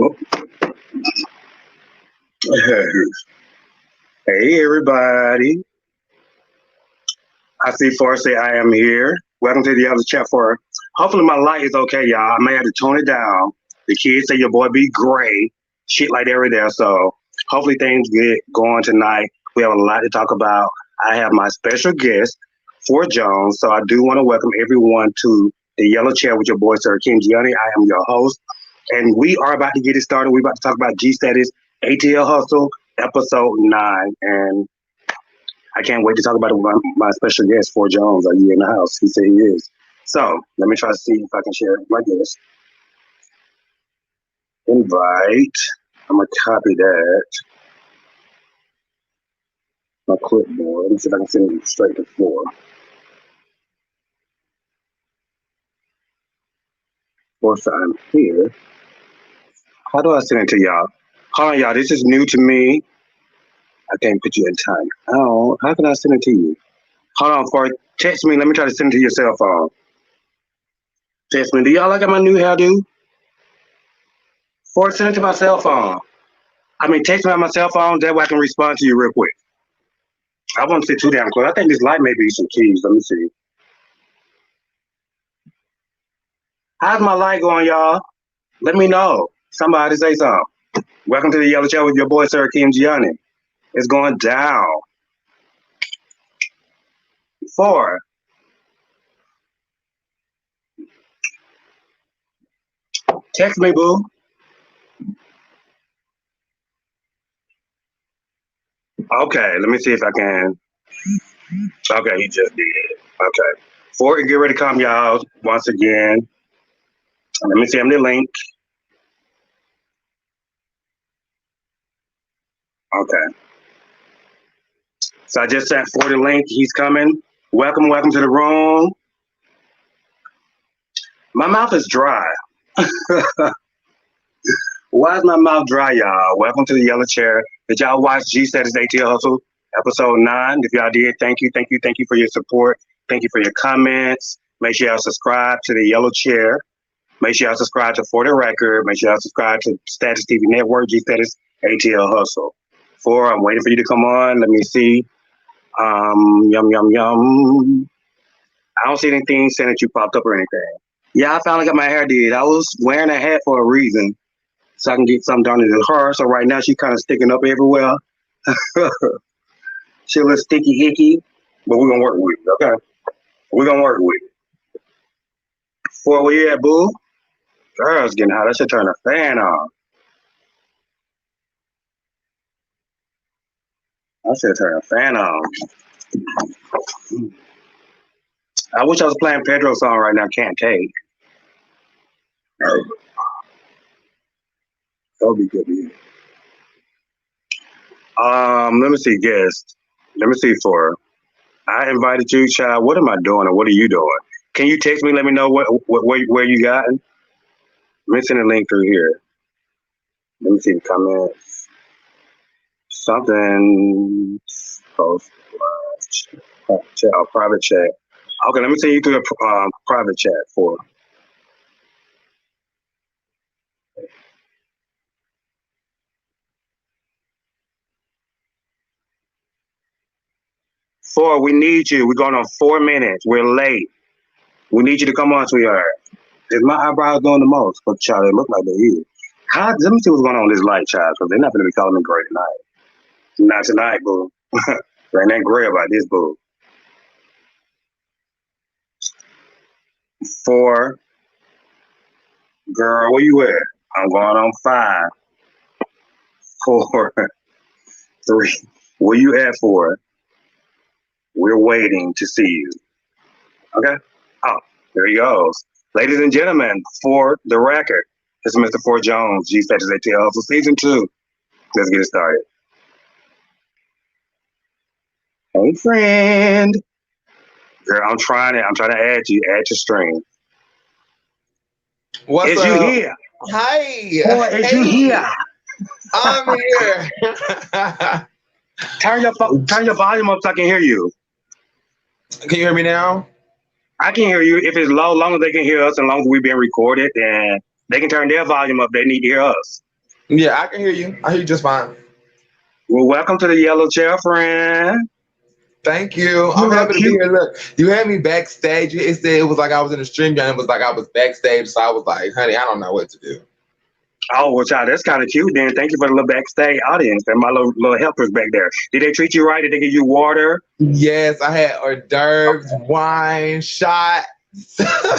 Oh. Hey, everybody. I see Phor say I am here. Welcome to the other chat for. Hopefully my light is okay, y'all. I may have to tone it down. The kids say your boy be gray. Shit like that right there. So hopefully things get going tonight. We have a lot to talk about. I have my special guest, Phor Jones. So I do want to welcome everyone to the yellow chair with your boy, Sir Akeem Gionnie. I am your host. And we are about to get it started. We're about to talk about Gstatus, ATL Hustle, episode 9. And I can't wait to talk about it with my special guest, Phor Jones. Are you in the house? He said he is. So let me try to see if I can share my guest. Invite. I'm going to copy that. My clipboard. Let me see if I can send it straight to Phor. Of course, I'm here. How do I send it to y'all? Hold on, y'all. This is new to me. I can't put you in time. Oh, how can I send it to you? Hold on, Phor. Text me. Let me try to send it to your cell phone. Text me. Do y'all like my new hairdo? Phor, send it to my cell phone. I mean, text me on my cell phone. That way I can respond to you real quick. I won't sit too damn close. I think this light may be some keys. Let me see. How's my light going, y'all? Let me know. Somebody say something. Welcome to the Yellow Chair with your boy, Sir Akeem Gionnie. It's going down. Phor. Text me, boo. Okay, let me see if I can. Okay, he just did. Okay. Phor, get ready to come, y'all, once again. Let me see him the link. Okay. So I just sent Phor the link. He's coming. Welcome to the room. My mouth is dry. Why is my mouth dry, y'all? Welcome to the Yellow Chair. Did y'all watch Gstatus ATL Hustle episode 9? If y'all did, thank you for your support. Thank you for your comments. Make sure y'all subscribe to the Yellow Chair. Make sure y'all subscribe to For the Record. Make sure y'all subscribe to Status TV Network, Gstatus ATL Hustle. Phor, I'm waiting for you to come on. Let me see. Yum. I don't see anything saying that you popped up or anything. Yeah, I finally got my hair did. I was wearing a hat for a reason, so I can get something done to her. So right now she's kind of sticking up everywhere. She a little sticky icky, but we're gonna work with it, okay? We're gonna work with it. Phor, where you at, boo? Girl, it's getting hot. I should turn the fan on. I should turn the fan on. I wish I was playing Pedro's song right now, Can't Take. That would be good to hear. Let me see, guest. Let me see, Phor. I invited you, child. What am I doing or what are you doing? Can you text me? Let me know where you got it. Let me send a link through here. Let me see the comments. Something post chat, private chat. Okay, let me send you through the private chat Phor. Phor, we need you. We're going on 4 minutes. We're late. We need you to come on, sweetheart. Is my eyebrows doing the most? But child, they look like they is. Let me see what's going on with this light, child, because they're not going to be calling me gray tonight. Not tonight, boo. There ain't that gray about this, boo. Phor. Girl, where you at? I'm going on 5, 4, 3. Where you at, Phor? We're waiting to see you. Okay? Oh, there he goes. Ladies and gentlemen, For the Record, this is Mr. Phor Jones, Gstatus ATL Hustle Season 2. Let's get it started. Hey, friend. Girl, I'm trying to add you. Add your stream. What's is up? You here? Hi. Boy, is you here? I'm here. Turn your volume up so I can hear you. Can you hear me now? I can hear you. If it's low, long as they can hear us, and long as we've been recorded, then they can turn their volume up. They need to hear us. Yeah, I can hear you. I hear you just fine. Well, welcome to the yellow chair, friend. Thank you. You I'm look happy to be cute. here. Look, you had me backstage. It said it was like I was in a stream and it was like I was backstage. So I was like, honey, I don't know what to do. Oh, well, child, that's kind of cute. Then thank you for the little backstage audience and my little helpers back there. Did they treat you right? Did they give you water? Yes, I had hors d'oeuvres, wine, shot.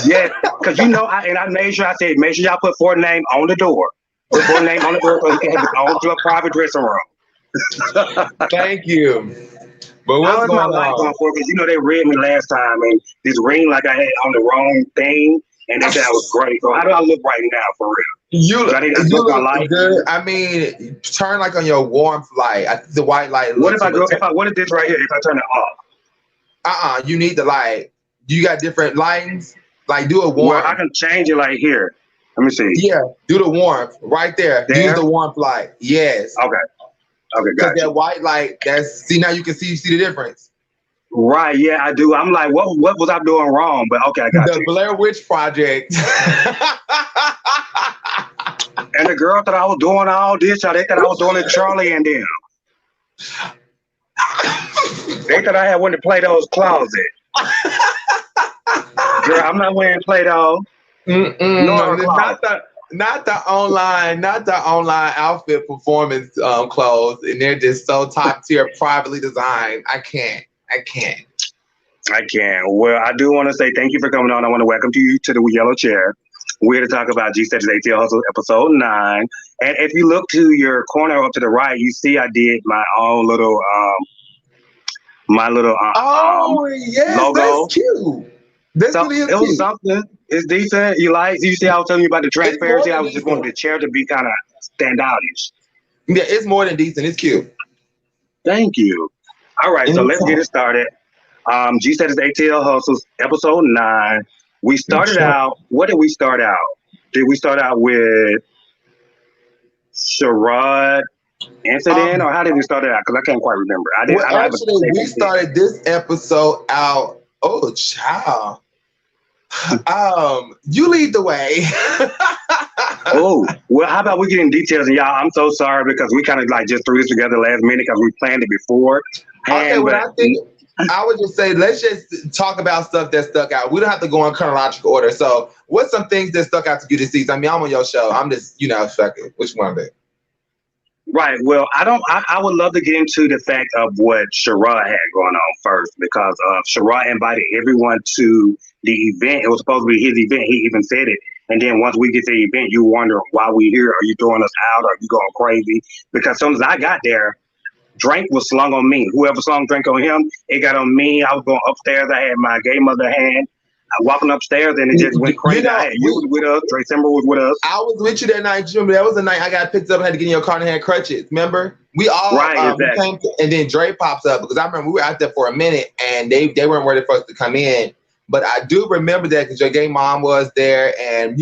Yes, because I made sure I said, make sure y'all put Ford name on the door. Put Ford name on the door so he can have his own little private dressing room. Thank you. But How what's is my going light going on? for? Because they read me last time and this ring like I had on the wrong thing, and they said I was great. So how do I look right now for real? Do I need to You adjust my look light? good. I mean, turn like on your warmth light. I think the white light What if looks. I go? But What is this right here? If I turn it off? you need the light. You got different lightings. Like do a Well, I warmth. can change it like here. Let me see. Yeah, do the warmth right there. Use There. the warmth light. Yes, Okay. Okay. because Got you. that white light. That's see now you can see the difference. Right. Yeah, I do. I'm like, what was I doing wrong? But okay, I got The you. Blair Witch Project. And the girl thought I was doing all this, y'all. They thought I was doing it, Charlie and them. They thought I had went to Play-Doh's closet. Girl, I'm not wearing Play-Doh. Nor her closet. Not the online outfit performance clothes, and they're just so top tier, privately designed. I can't. I can. Well, I do want to say thank you for coming on. I want to welcome you to the yellow chair. We're here to talk about Gstatus ATL Hustle episode 9. And if you look to your corner up to the right, you see I did my own little Oh yes, that's logo. cute. This So really is it was cute. something. It's decent. You see, I was telling you about the It's more transparency. I than was just wanted the decent. chair to be kind of standoutish. Yeah, it's more than decent. It's cute. Thank you. All right, so let's get it Anytime. started. G Status ATL Hustles, episode 9. We started out, what did we start out? Did we start out with Sherrod incident, Um, or how did we start it out? Because I can't quite remember. well, I don't have a actually, we safety stick. started this episode out. Oh, child. You lead the way. Oh, well, how about we get in details? And y'all, I'm so sorry because we kind of like just threw this together last minute because we planned it before. Okay, And, well, but I think I would just say let's just talk about stuff that stuck out. We don't have to go in chronological order. So, what's some things that stuck out to you this season? I mean, I'm on your show. I'm just, fuck it. Which one of it? right. Well, I don't. I would love to get into the fact of what Sherrod had going on first because Sherrod invited everyone to the event. It was supposed to be his event. He even said it. And then once we get to the event, you wonder why we here. Are you throwing us out? Are you going crazy? Because as soon as I got there, drink was slung on me. Whoever slung drink on him, it got on me. I was going upstairs. I had my gay mother hand. I walking upstairs and it just went crazy. I had you was with us. Trey Simber was with us. I was with you that night. You remember that was the night I got picked up and had to get in your car and had crutches. Remember? We all Right, exactly. and then Dre pops up because I remember we were out there for a minute and they weren't ready for us to come in. But I do remember that because your gay mom was there, and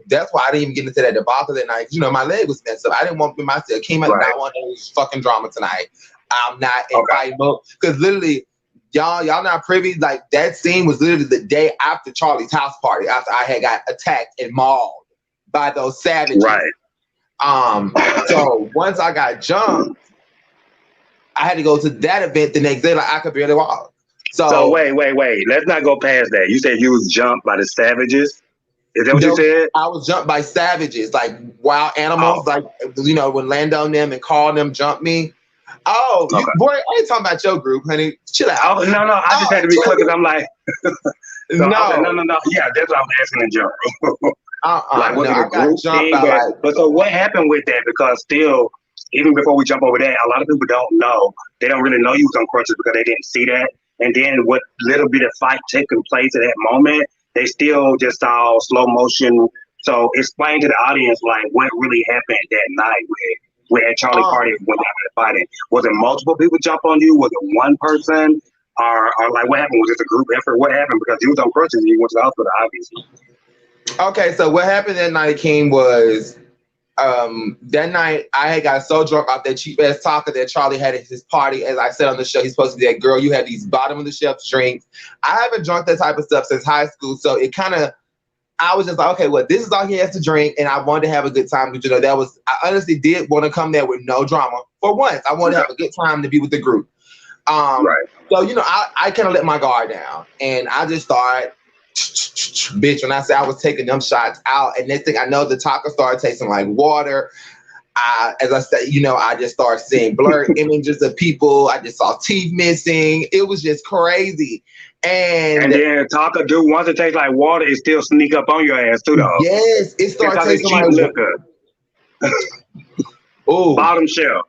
that's why I didn't even get into that debacle that night. My leg was messed up. I didn't want to be myself. Akeem did not want any fucking drama tonight. I'm not inviting because literally, y'all not privy. Like that scene was literally the day after Charlie's house party, after I had got attacked and mauled by those savages. Right. So once I got jumped, I had to go to that event the next day. Like I could barely walk. So wait. Let's not go past that. You said you was jumped by the savages. Is that what you said? I was jumped by savages, like wild animals, like when Lando and them and Carl and them jumped me. Oh, boy, I ain't talking about your group, honey. Chill out. Oh, no. I just had to be clear because I'm like, no. Yeah, that's what I was asking in general. Like, was it a group thing? But so what happened with that? Because still, even before we jump over that, a lot of people don't know. They don't really know you was on crutches because they didn't see that. And then what little bit of fight taking place at that moment, they still just saw slow motion. So explain to the audience like what really happened that night with at Charlie Party when they were fighting. Was it multiple people jump on you? Was it one person? Or like what happened? Was it a group effort? What happened? Because you was on crutches and you went to the hospital, obviously. Okay, so what happened that night, Akeem, was that night I had got so drunk off that cheap ass taco that Charlie had at his party. As I said on the show, he's supposed to be that girl. You had these bottom of the shelf drinks. I haven't drunk that type of stuff since high school, so it kind of. I was just like, okay, well, this is all he has to drink, and I wanted to have a good time. But I honestly did want to come there with no drama for once. I wanted to have a good time to be with the group. Right. So I kind of let my guard down, and I just started, bitch. When I said I was taking them shots out, and next thing I know, the taco started tasting like water. As I said, I just started seeing blurred images of people. I just saw teeth missing. It was just crazy. And then taco do once it tastes like water, it still sneak up on your ass too, though. Yes, it started tasting like liquor. Oh, bottom shelf.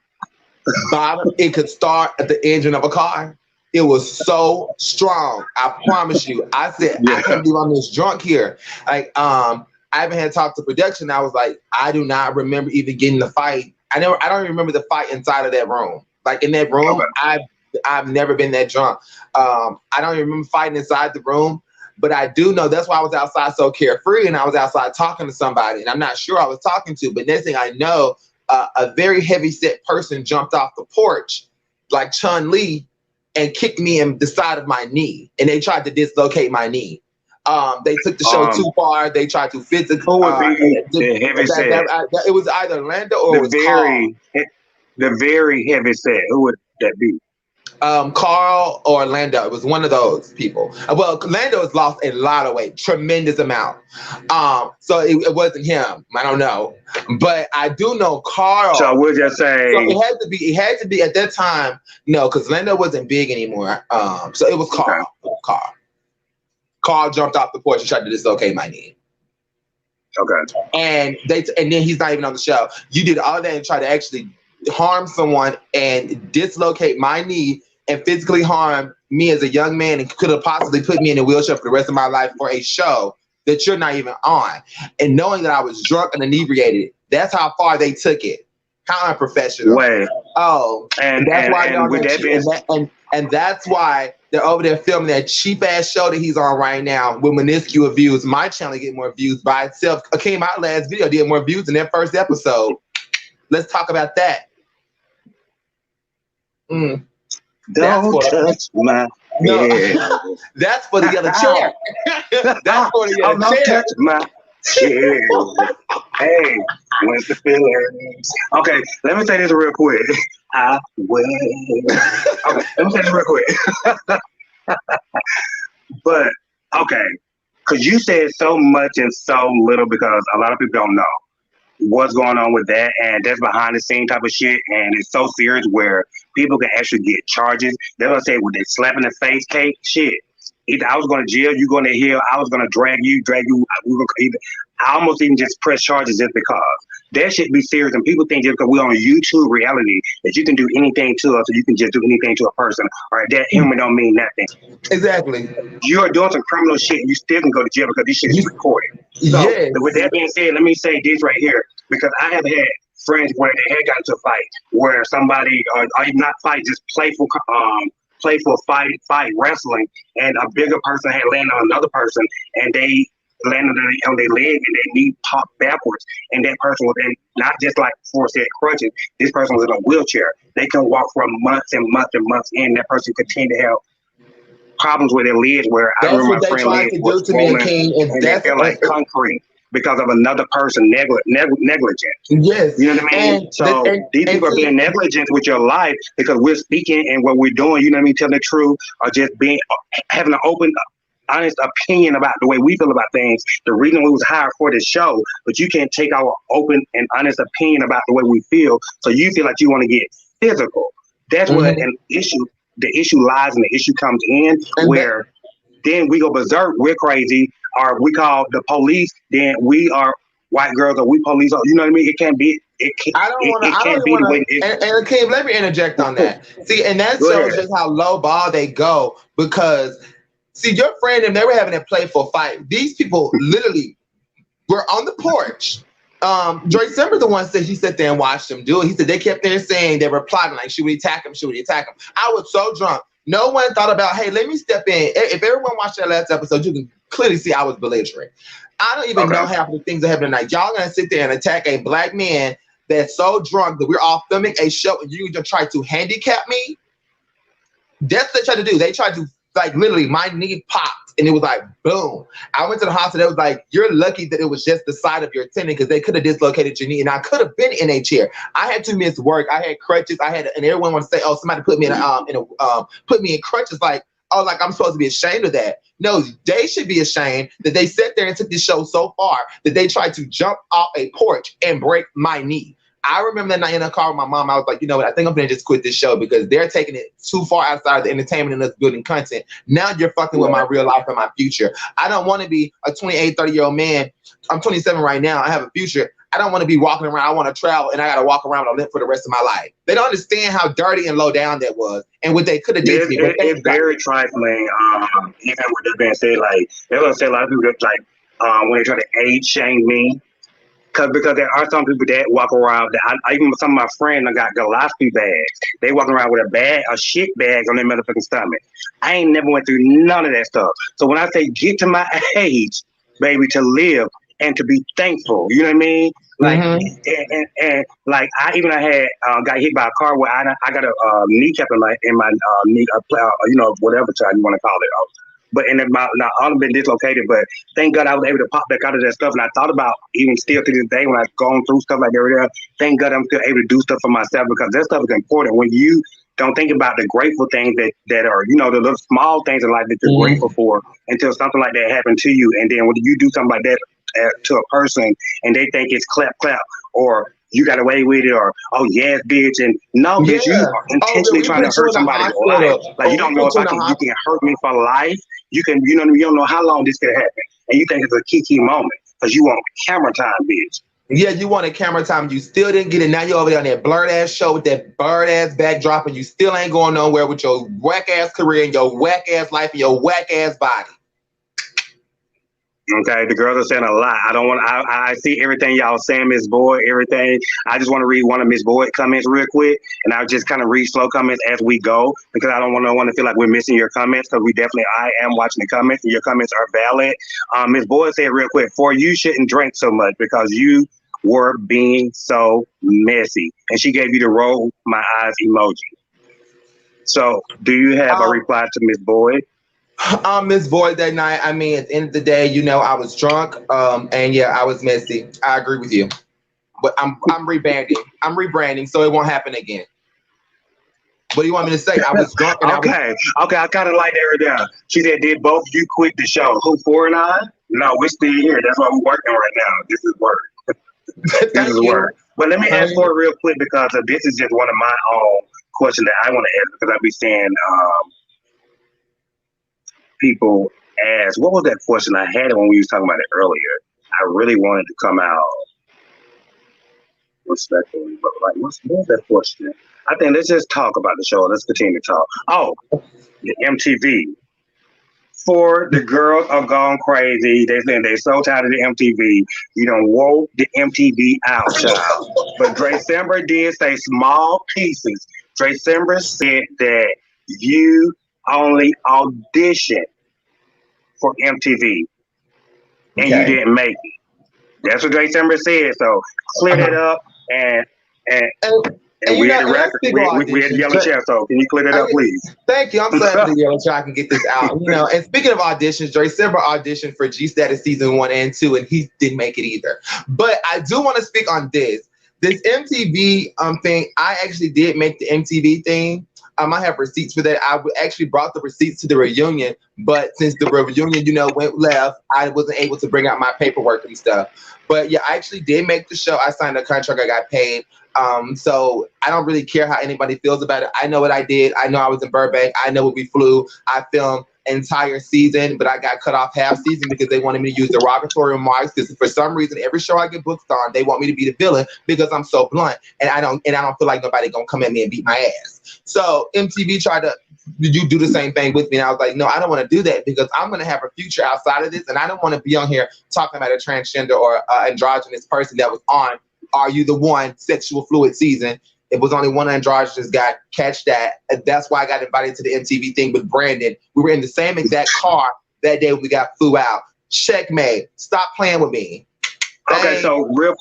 Bottom. It could start at the engine of a car. It was so strong. I promise you. I said, I can't believe I'm this drunk here. Like, I haven't had talked to production. I was like, I do not remember even getting the fight. I don't even remember the fight inside of that room. Like in that room, okay. I've never been that drunk. I don't even remember fighting inside the room, but I do know that's why I was outside so carefree, and I was outside talking to somebody, and I'm not sure I was talking to, but next thing I know, a very heavy set person jumped off the porch like Chun-Li and kicked me in the side of my knee, and they tried to dislocate my knee. They took the show too far. They tried to physically. Who would be the heavy set? It was either Lando or it was Carl. The very heavy set. Who would that be? Carl or Lando. It was one of those people. Well, Lando has lost a lot of weight, tremendous amount. So it wasn't him. I don't know, but I do know Carl. So we'll just say so it had to be at that time. No, because Lando wasn't big anymore. So it was Carl. Okay. Carl jumped off the porch and tried to dislocate my knee. Okay. And then he's not even on the show. You did all that and try to actually harm someone and dislocate my knee and physically harm me as a young man and could have possibly put me in a wheelchair for the rest of my life for a show that you're not even on. And knowing that I was drunk and inebriated, that's how far they took it. How unprofessional. Wait. Oh, and that's why and that's why they're over there filming that cheap ass show that he's on right now with minuscule views. My channel get more views by itself. Akeem, my last video did more views than that first episode. Let's talk about that. Don't touch my head. That's for the other chair. That's for the other chair. Don't touch my chair. Hey, when's the feelings? Okay, let me say this real quick. I will. Okay, let me say this real quick. But, okay, because you said so much and so little because a lot of people don't know what's going on with that, and that's behind the scene type of shit, and it's so serious where people can actually get charges. They're gonna say, well, they slap in the face, cake, shit. Either I was going to jail, you going to hell, I was going to drag you. We were either, I almost even just press charges just because. That should be serious, and people think just because we're on YouTube reality that you can do anything to us or you can just do anything to a person, or that human don't mean nothing. Exactly. You're doing some criminal shit and you still can go to jail because this shit is recorded. So with that being said, let me say this right here, because I have had friends where they had gotten into a fight where somebody, or not fight, just playful fight wrestling, and a bigger person had landed on another person, and they landed on their leg and their knee popped backwards, and that person was in not just like Phor said crutches. This person was in a wheelchair. They can walk for months and months and months, and that person continued to have problems with their legs. Where that's I remember what my they friend tried to do to me, Akeem, and they felt like concrete because of another person negligent. Yes. You know what I mean? These people are being negligent with your life because we're speaking and what we're doing, you know what I mean, telling the truth, or just having an open, honest opinion about the way we feel about things. The reason we was hired for this show, but you can't take our open and honest opinion about the way we feel, so you feel like you want to get physical. That's where the issue lies, and the issue comes in, and where then we go berserk, we're crazy, or we call the police, then we are white girls, or we police, or, you know what I mean? It can't be. It can't be the way it is. And Akeem, let me interject on that. See, and that shows just how low ball they go, because see, your friend and they were having a playful fight. These people literally were on the porch. Dre Simber, the one said he sat there and watched them do it. He said they kept there saying they were plotting, like, should we attack him? Should we attack him? I was so drunk. No one thought about, hey, let me step in. If everyone watched that last episode, you can clearly see I was belligerent. I don't even know half of the things that happen tonight. Y'all gonna sit there and attack a black man that's so drunk that we're all filming a show and you just try to handicap me? That's what they tried to do. They tried to, like, literally, my knee popped and it was like, boom. I went to the hospital. It was like, you're lucky that it was just the side of your tendon because they could have dislocated your knee and I could have been in a chair. I had to miss work. I had crutches. And everyone wanted to say, oh, somebody put me put me in crutches. Like, oh, like I'm supposed to be ashamed of that. No, they should be ashamed that they sat there and took this show so far that they tried to jump off a porch and break my knee. I remember that night in the car with my mom, I was like, you know what, I think I'm going to just quit this show because they're taking it too far outside of the entertainment and us building content. Now you're fucking with my real life and my future. I don't want to be a 28, 30-year-old man. I'm 27 right now. I have a future. I don't want to be walking around. I want to travel and I got to walk around with a limp for the rest of my life. They don't understand how dirty and low down that was and what they could have did to me. It's very trifling. Even with that being said, like, they're going to say a lot of people that, like, when they try to age shame me, because there are some people that walk around that even some of my friends got Gillespie bags. They walking around with a shit bag on their motherfucking stomach. I ain't never went through none of that stuff. So when I say get to my age, baby, to live and to be thankful, you know what I mean? Like, and like I had got hit by a car where I got a kneecap in my knee, you know, whatever child you want to call it. But and now I've been dislocated, but thank God I was able to pop back out of that stuff. And I thought about even still to this day when I've gone through stuff like that. Thank God I'm still able to do stuff for myself because that stuff is important. When you don't think about the grateful things that are, you know, the little small things in life that you're grateful for until something like that happened to you. And then when you do something like that to a person and they think it's clap, or you got away with it, or oh yes, bitch, and no, bitch, you are intentionally trying to hurt somebody's life. Like you don't know if you can hurt me for life. You can, you know, you don't know how long this could happen, and you think it's a key moment because you want camera time, bitch. Yeah, you wanted camera time. You still didn't get it. Now you're over there on that blurred ass show with that blurred ass backdrop, and you still ain't going nowhere with your whack ass career and your whack ass life and your whack ass body. Okay, the girls are saying a lot. I don't want. I see everything y'all saying, Miss Boyd. Everything. I just want to read one of Miss Boyd comments real quick, and I'll just kind of read slow comments as we go because I don't want no one to feel like we're missing your comments because I am watching the comments and your comments are valid. Miss Boyd said real quick, "For you shouldn't drink so much because you were being so messy," and she gave you the roll my eyes emoji. So, do you have a reply to Miss Boyd? Miss Boyd that night, I mean, at the end of the day, you know, I was drunk, and yeah, I was messy. I agree with you. But I'm rebranding, so it won't happen again. What do you want me to say? I was drunk and okay, I kind of like that right there. She said, did both of you quit the show? Who, Phor and I? No, we're still here. That's why we're working right now. This is work. This is work. But let me ask Phor real quick because this is just one of my own questions that I want to ask because I be saying people ask, what was that question I had when we was talking about it earlier? I really wanted to come out respectfully, but like, what was that question? I think let's just talk about the show. Let's continue to talk. Oh, the MTV. For the girls are gone crazy. They saying they so tired of the MTV. You don't woke the MTV out, child. But December did say small pieces. December said that you only auditioned for MTV and you didn't make it. That's what December said. So clear it up and we had the record. We had the yellow chair. So can you clear it up, please? Thank you. I'm glad the yellow chair I can get this out. You know, and speaking of auditions, December auditioned for Gstatus season 1 and 2, and he didn't make it either. But I do want to speak on this MTV thing. I actually did make the MTV thing. I have receipts for that. I actually brought the receipts to the reunion, but since the reunion, you know, went left, I wasn't able to bring out my paperwork and stuff. But yeah, I actually did make the show. I signed a contract. I got paid. So I don't really care how anybody feels about it. I know what I did. I know I was in Burbank. I know what we flew. I filmed entire season, but I got cut off half season because they wanted me to use derogatory remarks. Because for some reason, every show I get booked on, they want me to be the villain because I'm so blunt, and I don't feel like nobody gonna come at me and beat my ass. So MTV tried to do the same thing with me, and I was like, no, I don't want to do that because I'm gonna have a future outside of this, and I don't want to be on here talking about a transgender or androgynous person that was on Are You the One sexual fluid season. It was only one androgynous guy. Catch that. And that's why I got invited to the MTV thing with Brandon. We were in the same exact car that day we got flew out. checkmate. Stop playing with me. Okay, so real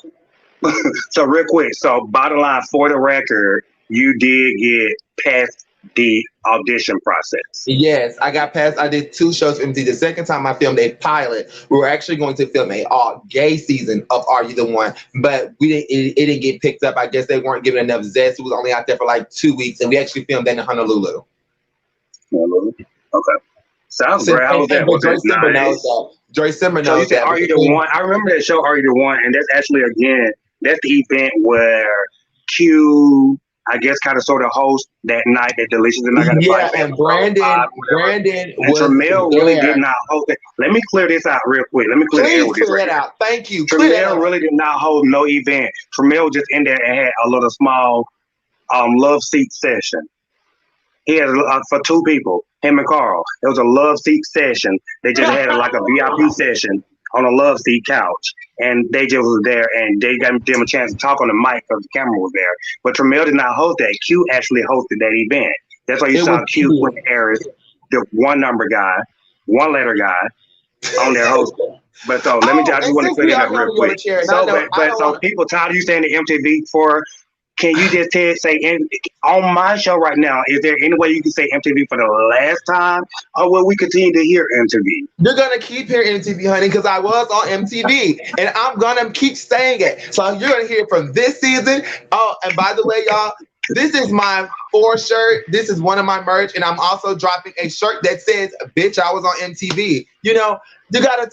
quick. So bottom line, for the record, you did get past the audition process. Yes, I got past. I did 2 shows for MTV. The second time I filmed a pilot, we were actually going to film a all gay season of Are You the One, but we didn't. It didn't get picked up. I guess they weren't giving enough zest. It was only out there for like 2 weeks, and we actually filmed that in Honolulu. Okay, sounds great. How was that? Was Joy it Simber nice? knows that. Joy Simber So you knows said that. Are You the One? I remember that show Are You the One, and that's actually that's the event where Q, I guess, kind of sort of host that night that Delicious and I got to fight. And Brandon and was Tramel really did not host it. Let me clear this out real quick. Let me clear that out. Thank you. Tramel really did not hold no event. Tramel just in there and had a little small love seat session. He had for 2 people, him and Carl. It was a love seat session. They just had like a VIP session on a love seat couch, and they just was there, and they got them a chance to talk on the mic because the camera was there. But Tramel did not host that. Q actually hosted that event. That's why you saw Q, Quentin Harris, the 1 number guy, 1 letter guy, on their hosting. But so let me I just want to clear that up real quick. So people tired of you saying the MTV for. Can you just say on my show right now, is there any way you can say MTV for the last time? Or will we continue to hear MTV? You're going to keep hearing MTV, honey, because I was on MTV. And I'm going to keep saying it. So you're going to hear it from this season. Oh, and by the way, y'all, this is my Phor shirt. This is one of my merch. And I'm also dropping a shirt that says, bitch, I was on MTV. You know, you gotta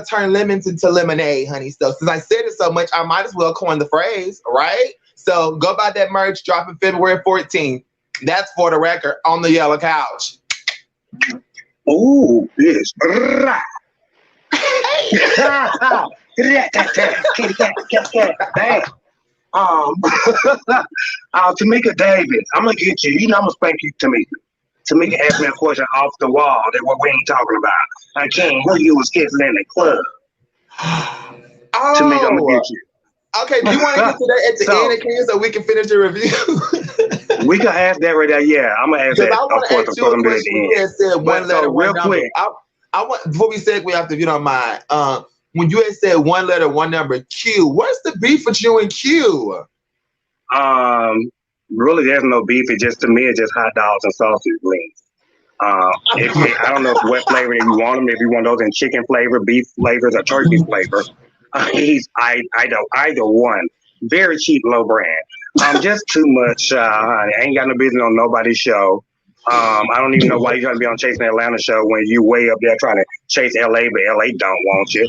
turn lemons into lemonade, honey. So since I said it so much, I might as well coin the phrase, right? So go buy that merch, dropping February 14th. That's For the Record on the yellow couch. Ooh, bitch. Tamika Davis, I'm gonna get you. You know I'm gonna spank you, Tamika. Tamika asked me a question off the wall that what we ain't talking about. Akeem, who you was kissing in the club? Tamika, I'm gonna get you. Okay, do you want to get to that at the end, Akeem, so we can finish the review? We can ask that right there. Yeah, I'm gonna ask that. I want to ask you a question. One letter, real quick. I want before we segue after, if you don't mind. When you had said 1 letter, 1 number, Q. What's the beef with you and Q? Really, there's no beef. It just to me, it's just hot dogs and sausage links. I don't know what flavor you want them. If you want those in chicken flavor, beef flavors, or turkey flavor. He's either one. Very cheap, low brand. Just too much. Honey. I ain't got no business on nobody's show. I don't even know why you're trying to be on Chasing Atlanta show when you way up there trying to chase LA, but LA don't want you.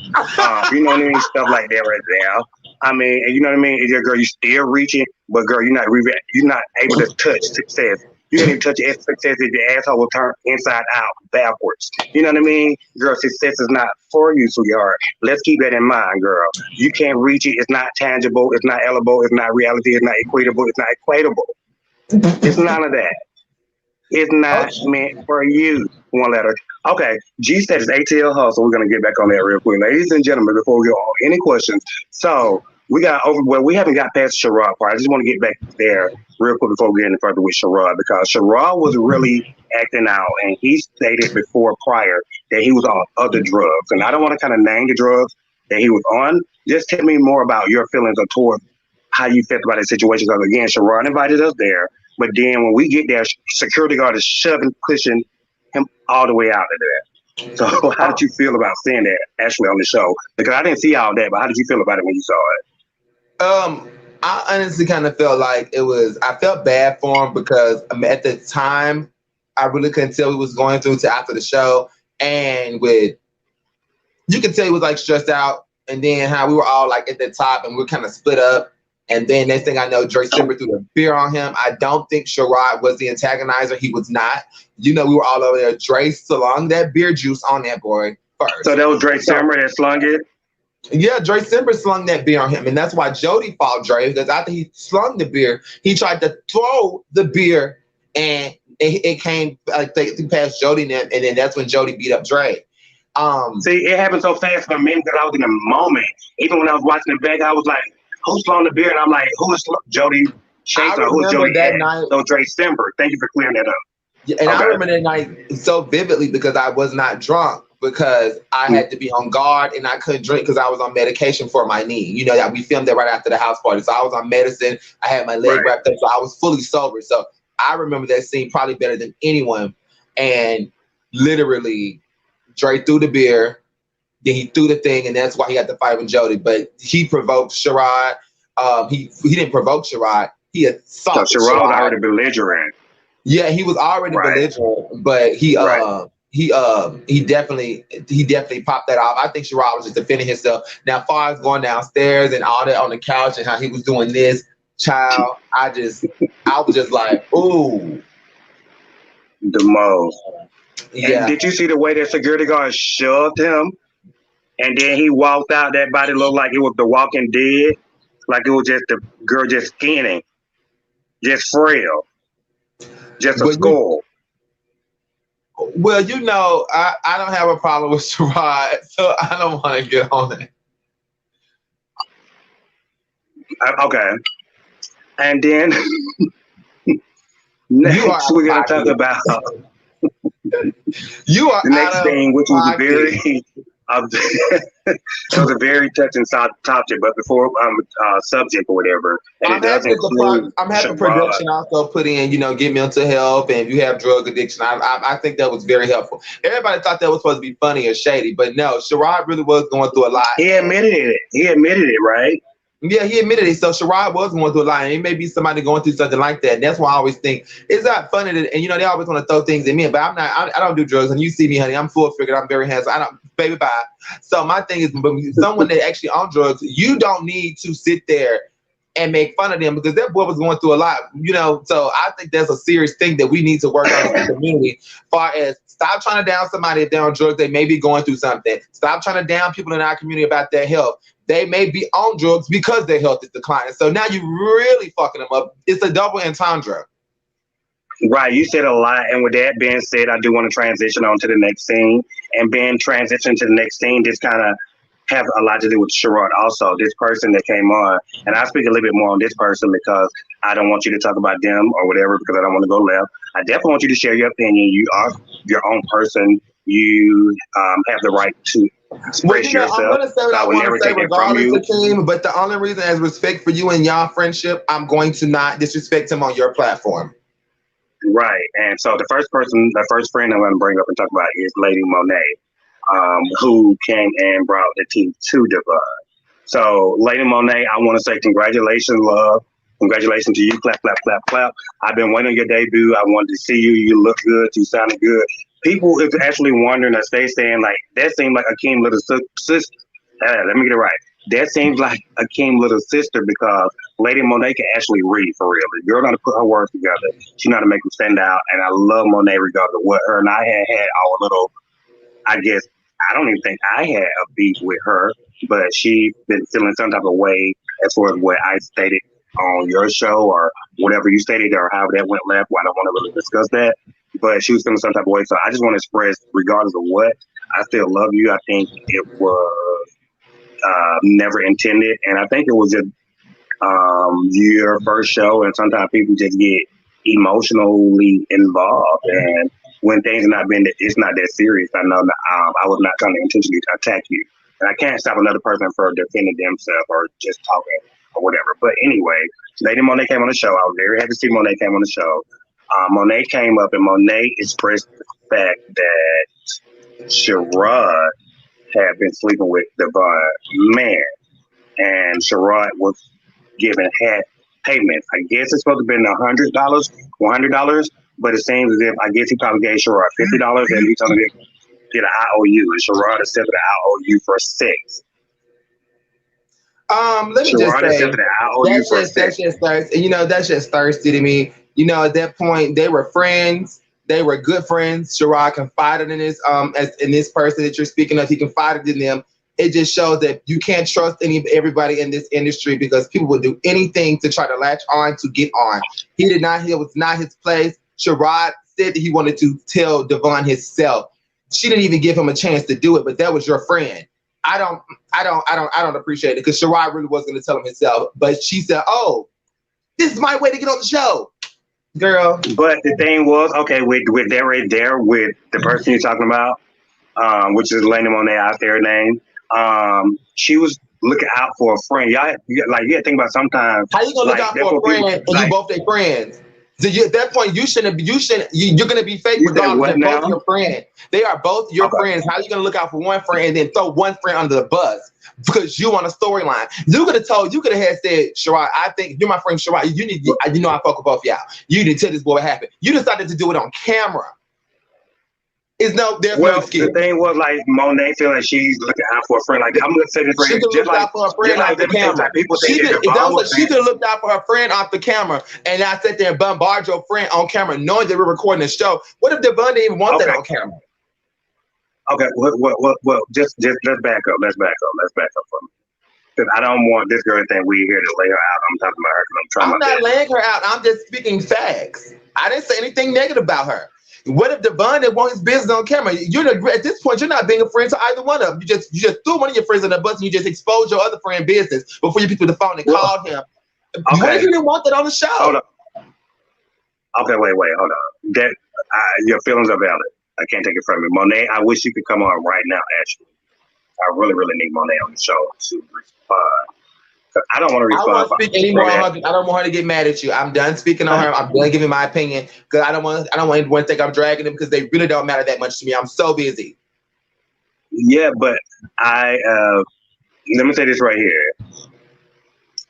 You know what I mean? Stuff like that right there. I mean, you know what I mean? Is your girl, you still reaching, but girl, you're not able to touch success. You can't even touch success if your asshole will turn inside out, backwards. You know what I mean? Girl, success is not for you, sweetheart. Let's keep that in mind, girl. You can't reach it. It's not tangible. It's not eligible. It's not reality. It's not equatable. It's not equatable. It's none of that. It's not meant for you. 1 letter. Okay. Gstatus ATL hustle. We're gonna get back on that real quick, ladies and gentlemen. Before we go on, any questions? So we haven't got past the Sherrod part. I just want to get back there real quick before we get any further with Sherrod, because Sherrod was really acting out, and he stated prior that he was on other drugs, and I don't want to kind of name the drugs that he was on. Just tell me more about your feelings towards how you felt about that situation. Because again, Sherrod invited us there. But then when we get there, security guard is pushing him all the way out of there. So how did you feel about seeing that actually on the show? Because I didn't see all that, but how did you feel about it when you saw it? I honestly kind of felt like I felt bad for him because at the time, I really couldn't tell what he was going through till after the show. And you could tell he was like stressed out. And then how we were all like at the top and we were kind of split up. And then next thing I know, Dre Simber threw the beer on him. I don't think Sherrod was the antagonizer. He was not. You know, we were all over there. Dre slung that beer juice on that boy first. So that was Dre Simber that slung it? Yeah, Dre Simber slung that beer on him. And that's why Jody fought Dre, because after he slung the beer, he tried to throw the beer and it came past Jody and then that's when Jody beat up Dre. See, it happened so fast for me because I was in the moment. Even when I was watching it back, I was like, who's slung the beer? And I'm like, who is Jody Chase or who's Jody? That night. So Dre Simber. Thank you for clearing that up. Yeah, and I remember that night so vividly because I was not drunk. because I had to be on guard and I couldn't drink because I was on medication for my knee. You know, we filmed that right after the house party. So I was on medicine. I had my leg wrapped up. So I was fully sober. So I remember that scene probably better than anyone. And literally, Dre threw the beer. Then he threw the thing. And that's why he had to fight with Jody. But he provoked Sherrod. He didn't provoke Sherrod. He assaulted So Sherrod was already belligerent. Yeah, he was already belligerent, but he definitely popped that off. I think Sherrod was just defending himself. Now, Phor is going downstairs and all that on the couch and how he was doing this, child. I was just like, ooh. The most. Yeah. And did you see the way that security guard shoved him? And then he walked out. That body looked like it was The Walking Dead. Like it was just the girl just skinny. Just frail. Just a skull. Well, you know, I don't have a problem with Sherrod, so I don't want to get on it. Okay. And then next we're going to talk about you are the next thing, which was it was a very touching topic, but before subject or whatever, and I'm happy production also put in, you know, get mental health and if you have drug addiction. I think that was very helpful. Everybody thought that was supposed to be funny or shady, but no, Sherrod really was going through a lot. He admitted it, right? Yeah, he admitted it. So Sherrod was going through a lot, and it may be somebody going through something like that. And that's why I always think it's not funny that, and you know, they always want to throw things at me, but I'm not. I don't do drugs, and you see me, honey. I'm full figured. I'm very handsome. I don't, baby, bye. So my thing is, someone that actually on drugs, you don't need to sit there and make fun of them because that boy was going through a lot, you know. So I think that's a serious thing that we need to work on in the community. As far as stop trying to down somebody if they're on drugs, they may be going through something. Stop trying to down people in our community about their health. They may be on drugs because their health is declining. So now you're really fucking them up. It's a double entendre. Right, you said a lot, and with that being said, I do want to transition on to the next scene. And being transition to the next scene, this kind of have a lot to do with Sherrod also, this person that came on. And I'll speak a little bit more on this person because I don't want you to talk about them or whatever because I don't want to go left. I definitely want you to share your opinion. You are your own person. You have the right to express yourself. I'm going to say what I want to say regardless, Akeem, but the only reason as respect for you and y'all friendship, I'm going to not disrespect him on your platform. Right. And so the first friend I'm going to bring up and talk about is Lady Monet, who came and brought the team to Devon. So Lady Monet, I want to say congratulations, love. Congratulations to you. Clap, clap, clap, clap. I've been waiting on your debut. I wanted to see you. You look good. You sounded good. People is actually wondering, as they saying, like, that seemed like Akeem's little sister. Let me get it right. That seems like Akeem's little sister because Lady Monet can actually read for real. The girl know to put her words together. She know how to make them stand out. And I love Monet regardless of what her and I had our little, I guess, I don't even think I had a beef with her, but she been feeling some type of way as far as what I stated on your show or whatever you stated or how that went left. Well, I don't want to really discuss that, but she was feeling some type of way. So I just want to express, regardless of what, I still love you. I think it was never intended, and I think it was just your first show, and sometimes people just get emotionally involved, and when things not been, it's not that serious. I know that, I was not trying to intentionally attack you, and I can't stop another person from defending themselves or just talking or whatever. But anyway, Lady Monet came on the show. I was very happy to see Monet came on the show. Monet came up and Monet expressed the fact that Sherrod had been sleeping with Devon, man, and Sherrod was given half payments. I guess it's supposed to have been $100, but it seems as if I guess he probably gave Sherrod $50 and he told him to get an IOU, and Sherrod accepted an IOU for sex. Let me Sherrod just say that's just thirsty. You know, that's just thirsty to me. You know, at that point they were friends. They were good friends. Sherrod confided in this person that you're speaking of. He confided in them. It just shows that you can't trust everybody in this industry because people will do anything to try to latch on to get on. It was not his place. Sherrod said that he wanted to tell Devon himself. She didn't even give him a chance to do it, but that was your friend. I don't appreciate it because Sherrod really was going to tell him himself, but she said, "Oh, this is my way to get on the show." Girl. But the thing was, okay, with that right there, with the person you're talking about, which is Lady Monet out there name. She was looking out for a friend. You gotta think about sometimes. How you gonna look out for a friend and you both their friends? So at that point, you're gonna be fake regardless. They're both your friend. They are both your friends. How are you gonna look out for one friend and then throw one friend under the bus because you want a storyline? You could have said, Sherrod, I think you're my friend, Sherrod. I fuck with both y'all. You need to tell this boy what happened. You decided to do it on camera. There's no excuse. The thing was like Monet feel like she's looking out for a friend. Like I'm gonna say this right, she could look out for a friend off the camera. She could have looked out for her friend off the camera, and I sat there and bombard your friend on camera, knowing that we're recording the show. What if Devon didn't even want that on camera? Okay, well, just let's back up. Let's back up for me. Because I don't want this girl to think we're here to lay her out. I'm talking about her because I'm not laying her out. I'm just speaking facts. I didn't say anything negative about her. What if Devon didn't want his business on camera? At this point, you're not being a friend to either one of them. You just threw one of your friends in the bus and you just exposed your other friend business before you picked up the phone and called him. Okay. What if you didn't want that on the show? Hold on. Okay, wait, hold on. Your feelings are valid. I can't take it from you. Monet, I wish you could come on right now, actually. I really, really need Monet on the show to respond. I don't want to respond. I don't want to speak anymore on her. I don't want her to get mad at you. I'm done speaking on her. I'm done giving my opinion because I don't want anyone to think I'm dragging them because they really don't matter that much to me. I'm so busy. Yeah, but let me say this right here.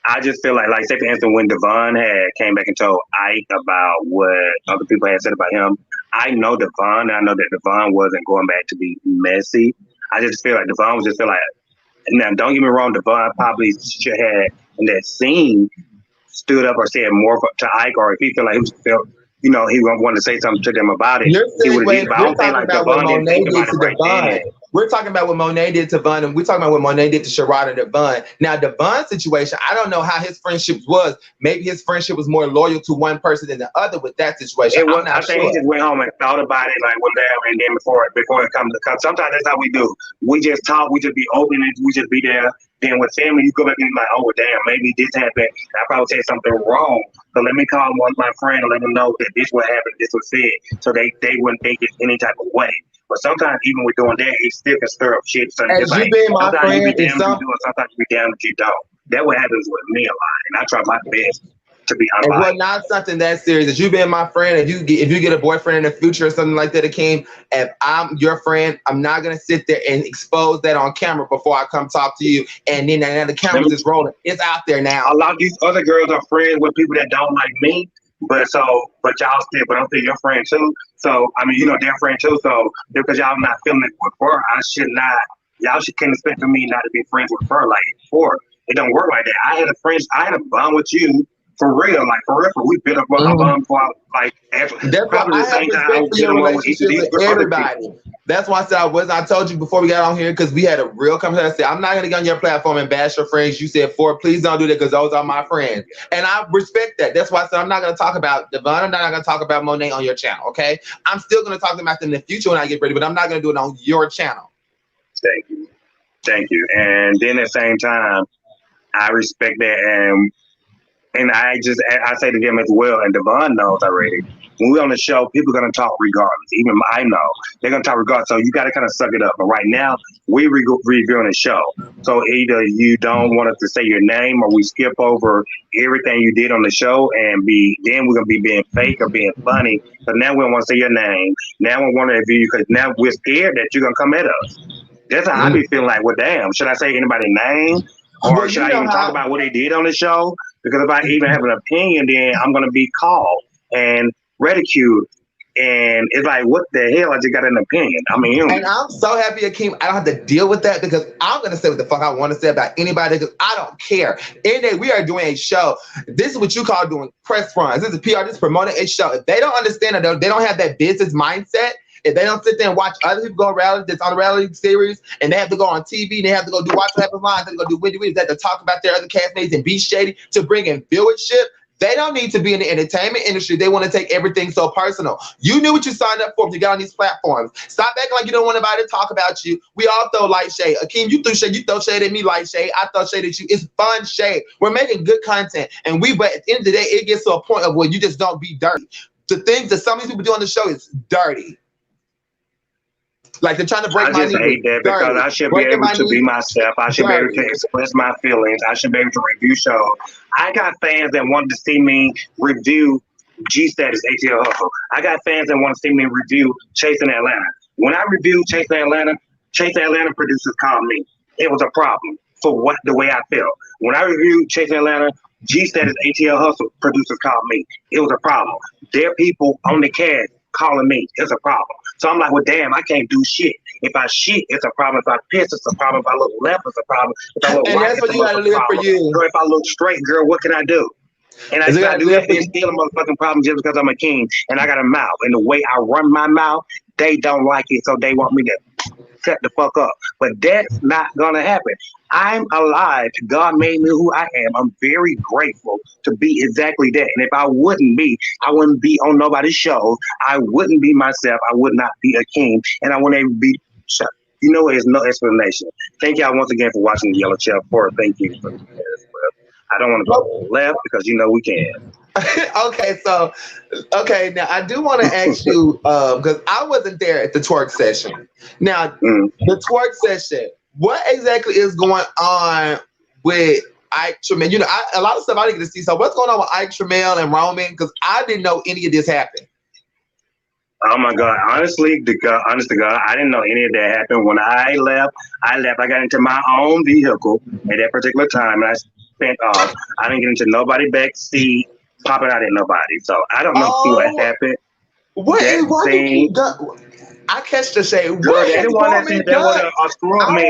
I just feel like say for instance, when Devon came back and told Ike about what other people had said about him, I know Devon, and I know that Devon wasn't going back to be messy. I just feel like Devon was just feel like, now don't get me wrong, Devon probably should have in that scene stood up or said more to Ike, or if he felt like he wanted to say something to them about it. We're talking about what Monet did to Devon, and we're talking about what Monet did to Sherrod and Devon. Now, Devon's situation, I don't know how his friendship was. Maybe his friendship was more loyal to one person than the other with that situation. I think he just went home and thought about it like one day, and then before it comes to come. Sometimes that's how we do. We just talk, we just be open, and we just be there. Then with family, you go back and be like, oh, damn, maybe this happened. I probably said something wrong. So let me call one of my friends and let them know that this what happened, this was said. So they wouldn't think it any type of way. But sometimes even with doing that, it still can stir up shit. So as you being my friend, you be damn if you do it, sometimes you be damn if you don't. That's what happens with me a lot. And I try my best to be unbiased. And well, not something that serious. As you being my friend, if you get a boyfriend in the future or something like that, Akeem, if I'm your friend, I'm not gonna sit there and expose that on camera before I come talk to you. And then now the camera's just rolling. It's out there now. A lot of these other girls are friends with people that don't like me. But I'm still your friend too. So I mean, their friend too. So because y'all not feeling it with Phor, y'all can't expect for me not to be friends with Phor. Like Phor, it don't work like that. I had a bond with you for real. We built up a bond for probably the same time I was dealing with everybody. That's why I said I told you before we got on here because we had a real conversation. I said, I'm not going to get on your platform and bash your friends. You said, Phor, please don't do that because those are my friends. And I respect that. That's why I said I'm not going to talk about Devon. I'm not going to talk about Monet on your channel, okay? I'm still going to talk about them in the future when I get ready, but I'm not going to do it on your channel. Thank you. And then at the same time, I respect that. And I say to them as well, and Devon knows already, when we're on the show, people are going to talk regardless. Even I know they're going to talk regardless. So you got to kind of suck it up. But right now, we're reviewing the show. So either you don't want us to say your name or we skip over everything you did on the show and then we're going to be being fake or being funny. But now we don't want to say your name. Now we want to review you because now we're scared that you're going to come at us. That's how I be feeling like, well, damn, should I say anybody's name? Or should I even talk about what they did on the show? Because if I even have an opinion, then I'm going to be called and ridiculed. And it's like, what the hell? I just got an opinion. I mean, and I'm so happy, Akeem, I don't have to deal with that because I'm going to say what the fuck I want to say about anybody because I don't care. And we are doing a show. This is what you call doing press runs. This is PR. This is promoting a show. If they don't understand it, they don't have that business mindset. If they don't sit there and watch other people go reality, that's on a reality series, and they have to go on TV, and they have to go do Watch What Happens Live, they have to go do Windy Windy, they have to talk about their other castmates and be shady to bring in viewership. They don't need to be in the entertainment industry. They want to take everything so personal. You knew what you signed up for when you got on these platforms. Stop acting like you don't want anybody to talk about you. We all throw light shade. Akeem, you threw shade. You throw shade at me, light shade. I throw shade at you. It's fun shade. We're making good content. But at the end of the day, it gets to a point of where you just don't be dirty. The things that some of these people do on the show is dirty. Like they're trying to break I my just hate knees. that because I should be Breaking able my to be knees. myself. I should be able to express my feelings. I should be able to review shows. I got fans that wanted to see me review Gstatus ATL Hustle. I got fans that want to see me review Chasing Atlanta. When I reviewed Chasing Atlanta producers called me. It was a problem for what the way I felt. When I reviewed Chasing Atlanta, Gstatus ATL Hustle producers called me. It was a problem. Their people on the cast calling me. It's a problem. So I'm like, well, damn, I can't do shit. If I shit, it's a problem. If I piss, it's a problem. If I look left, it's a problem. If I look And right, that's it's what a you gotta motherfucking live for problem. you. Girl, if I look straight, girl, what can I do? And You if I gotta do live that, for it's still a motherfucking problem just because I'm a king and I got a mouth. And the way I run my mouth, they don't like it, so they want me to shut the fuck up. But that's not gonna happen. I'm alive. God made me who I am. I'm very grateful to be exactly that. And if I wouldn't be, I wouldn't be on nobody's show. I wouldn't be myself. I would not be a king. And I wouldn't even be shut. You know, there's no explanation. Thank y'all once again for watching the Yellow Chef. For thank you for this. I don't want to go left because you know we can. Okay, now I do want to ask you because I wasn't there at the twerk session. Now, the twerk session, what exactly is going on with Ike Tramiel? You know, a lot of stuff I didn't get to see. So, what's going on with Ike Tramiel and Roman? Because I didn't know any of this happened. Oh my God! Honestly, honest to God, I didn't know any of that happened. When I left. I got into my own vehicle at that particular time, and I spent off. I didn't get into nobody back seat, popping out at nobody. So I don't know what happened. Why did you go? I catch the shade. Girl, they the one that said that would screw up me.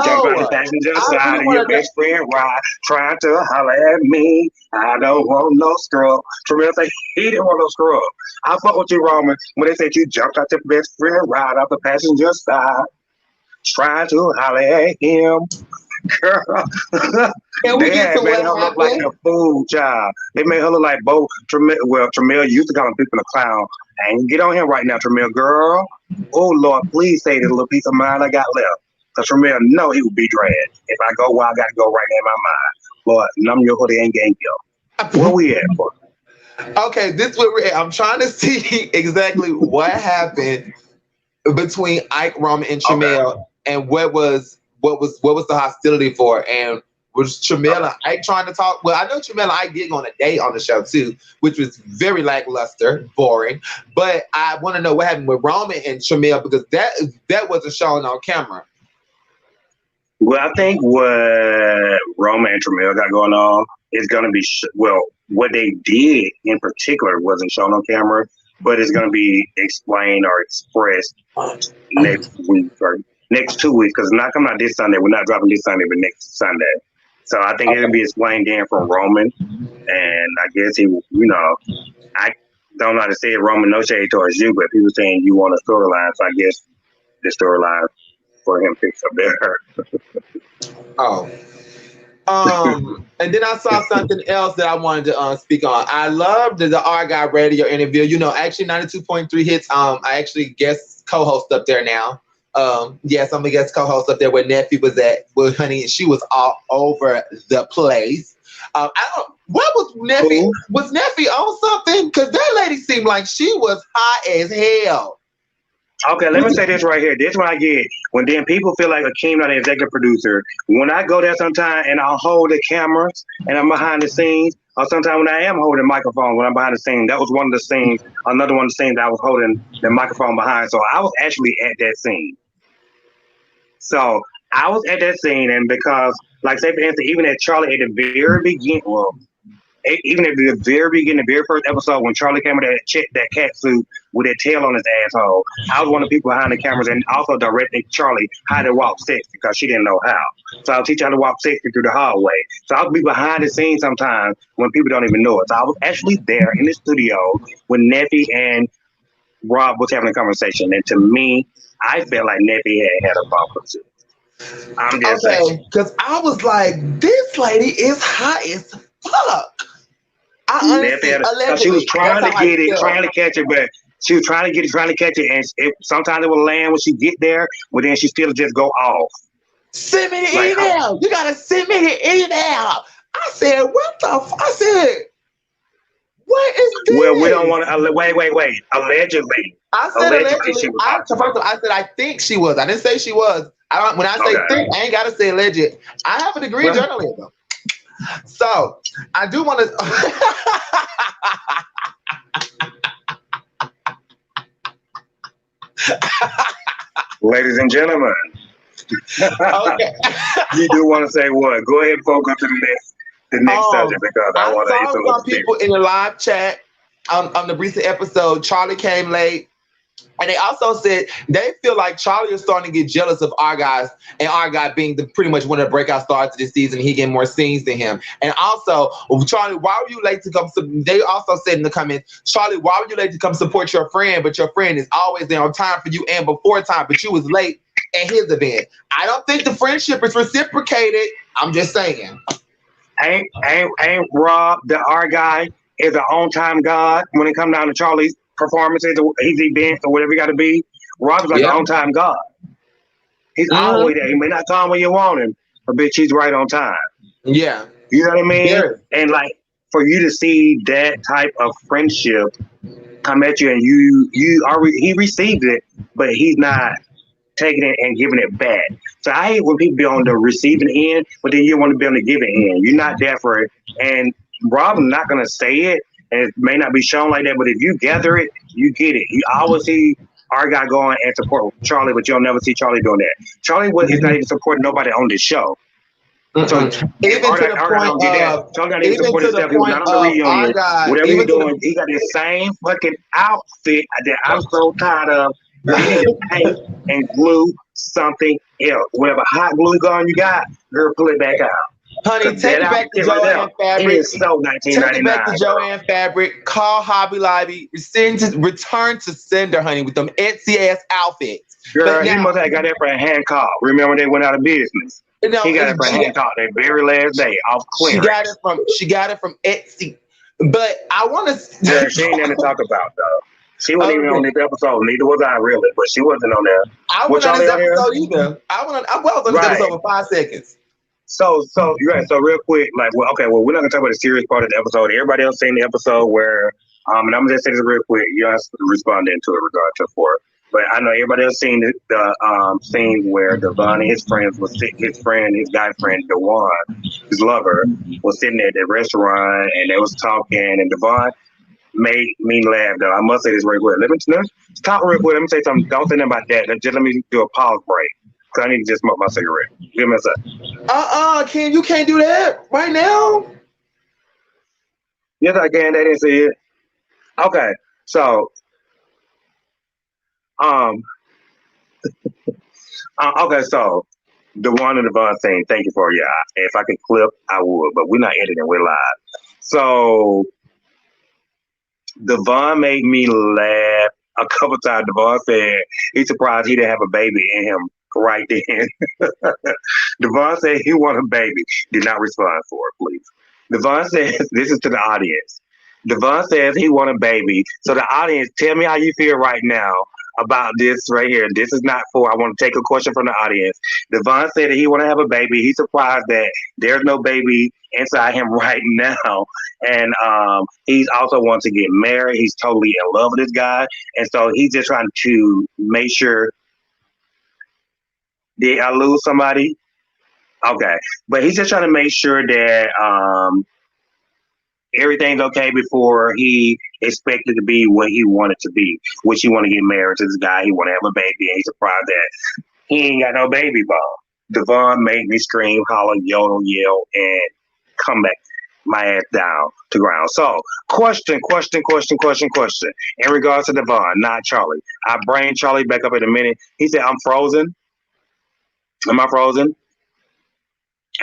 Jump out the passenger side of your best friend ride, trying to holler at me. I don't want no scrub. Tramiel said he didn't want no scrub. I fuck with you, Roman, when they said you jumped out your best friend ride off the passenger side, trying to holler at him. Girl, they had made her look like a fool child. They made her look like both. Tramiel used to call people a clown. And get on him right now, Tramiel. Girl, oh Lord, please say this little piece of mind I got left. Because Tramiel know he would be dragged. If I go where I got to go right now in my mind. Lord, numb your hoodie and gang yo. Where we at for? Okay, this is where we're at. I'm trying to see exactly what happened between Ike, Roman, and Tramiel, and what was the hostility for, and was Tramiel and Ike trying to talk? Well, I know Tramiel and Ike did go on a date on the show too, which was very lackluster, boring. But I want to know what happened with Roman and Tramiel because that wasn't shown on camera. Well, I think what Roman and Tramiel got going on is going to be what they did in particular wasn't shown on camera, but it's going to be explained or expressed next week or next 2 weeks because it's not coming out this Sunday. We're not dropping this Sunday, but next Sunday. So I think it'll be explained then from Roman, and I guess he, I don't know how to say it, Roman, no shade towards you, but people saying you want a storyline, so I guess the storyline for him picks up there. And then I saw something else that I wanted to speak on. I loved the R Guy Radio interview. Actually 92.3 hits. I actually guest co-host up there now. Yes, I'm a guest co-host up there where Neffy was at with Honey, and she was all over the place. What was Neffy? Cool. Was Neffy on something? Because that lady seemed like she was hot as hell. Okay, let me say this right here. This is what I get. When then people feel like Akeem not an executive producer. When I go there sometime and I'll hold the cameras and I'm behind the scenes, or sometimes when I am holding the microphone when I'm behind the scenes, that was one of the scenes, another one of the scenes that I was holding the microphone behind. So I was actually at that scene. So I was at that scene, and because, like, say for instance, even at Charlie at the very beginning, even at the very beginning, the very first episode, when Charlie came with that cat suit with that tail on his asshole, I was one of the people behind the cameras and also directing Charlie how to walk sexy because she didn't know how. So I'll teach her how to walk sexy through the hallway. So I'll be behind the scenes sometimes when people don't even know it. So I was actually there in the studio when Neffy and Rob was having a conversation. And to me, I felt like Neffy had a bumper too. I'm just saying. Because I was like, this lady is hot as fuck. She was trying to get it, trying to catch it, but she was trying to catch it, and sometimes it would land when she get there, but then she still just go off. Send me the email. You gotta send me the email. I said, what the? I said, What is Well, we don't this? want to. Wait. Allegedly. I said Allegedly, she allegedly. was I talking to him. said I think she was. I didn't say she was. I don't. When I say Okay. think, I ain't gotta say alleged. I have a degree in Well, journalism, so I do want to. ladies and gentlemen, Okay. you do want to say what? Go ahead and focus to the next subject because I I want to hear saw some of some the theory. people in the live chat on the recent episode. Charlie came late. And they also said they feel like Charlie is starting to get jealous of our guys, and our guy being the pretty much one of the breakout stars of this season. He getting more scenes than him. And also, Charlie, why were you late to come? They also said in the comments, Charlie, why were you late to come support your friend? But your friend is always there on time for you and before time, but you was late at his event. I don't think the friendship is reciprocated. I'm just saying. Ain't Rob the our guy is an on time god when it comes down to Charlie's performances or his events or whatever he got to be. Rob is like an Yeah. on time god. He's Mm-hmm. always there. He may not come when you want him, but bitch, he's right on time. Yeah. You know what I mean? Very. And like for you to see that type of friendship come at you, and you already he received it, but he's not taking it and giving it back. So I hate when people be on the receiving end, but then you want to be on the giving end. You're not there for it. And Rob's not gonna say it, and it may not be shown like that, but if you gather it, you get it. You always see our guy going and support Charlie, but you'll never see Charlie doing that. Charlie is not even supporting nobody on this show. So if Even to the our guy point don't get that, of, Charlie not even even support to the himself. He was point not on the of our reunion. guy, Whatever he's even to doing, the he got the same fucking outfit that I'm so tired of. You need to paint and glue something else. Whatever hot glue gun you got, girl, pull it back out. honey, Because take that it back to outfit right there, Joanne it Fabric. is so Take it 1999. back to Joanne Fabric. Call Hobby Lobby. Return to sender, honey, with them Etsy ass outfits. Girl, But he now, must have got that from Hancock. Remember they went out of business. you know, He got it from Hancock that very last day off clearance. she got it from Etsy. But I want Yeah, to. she ain't nothing to talk about though. She wasn't even on Okay. this episode. Neither was I really, but she wasn't on there. I Was went on Charlie this on here? episode either. I was on this Right. episode for 5 seconds. So you're right. So real quick, like, well, okay, well, we're not gonna talk about the serious part of the episode. Everybody else seen the episode where, and I'm gonna just say this real quick. You guys respond into it regard to Phor. But I know everybody else seen the scene where Devon and his friends his guy friend Dejuan, his lover, was sitting at the restaurant and they was talking, and Devon made me laugh. Though I must say this real quick. Let's talk real quick. Let me say something. Don't say nothing about that. Just let me do a pause break because I need to just smoke my cigarette. Give me a second. Ken, you can't do that right now. Yes, I can. They didn't see it. Okay, so um, okay, so the one and the Devon thing. Thank you for if I could clip, I would, but we're not editing. We're live. So Devon made me laugh a couple times. Devon said he's surprised he didn't have a baby in him right then. Devon said he wanted a baby. Did not respond for it, please. Devon says, this is to the audience. Devon says he want a baby. So the audience, tell me how you feel right now about this right here. This is not for, I want to take a question from the audience. Devon said that he want to have a baby. He's surprised that there's no baby inside him right now. And he's also wants to get married. He's totally in love with this guy. And so he's just trying to make sure. Did I lose somebody? Okay. But he's just trying to make sure that everything's okay before he expected to be what he wanted to be, which he want to get married to this guy. He want to have a baby, and he's surprised that he ain't got no baby bump. Devon made me scream, holler, yodel, yell, and come back my ass down to ground. So, question. In regards to Devon, not Charlie. I bring Charlie back up in a minute. He said, I'm frozen. Am I frozen?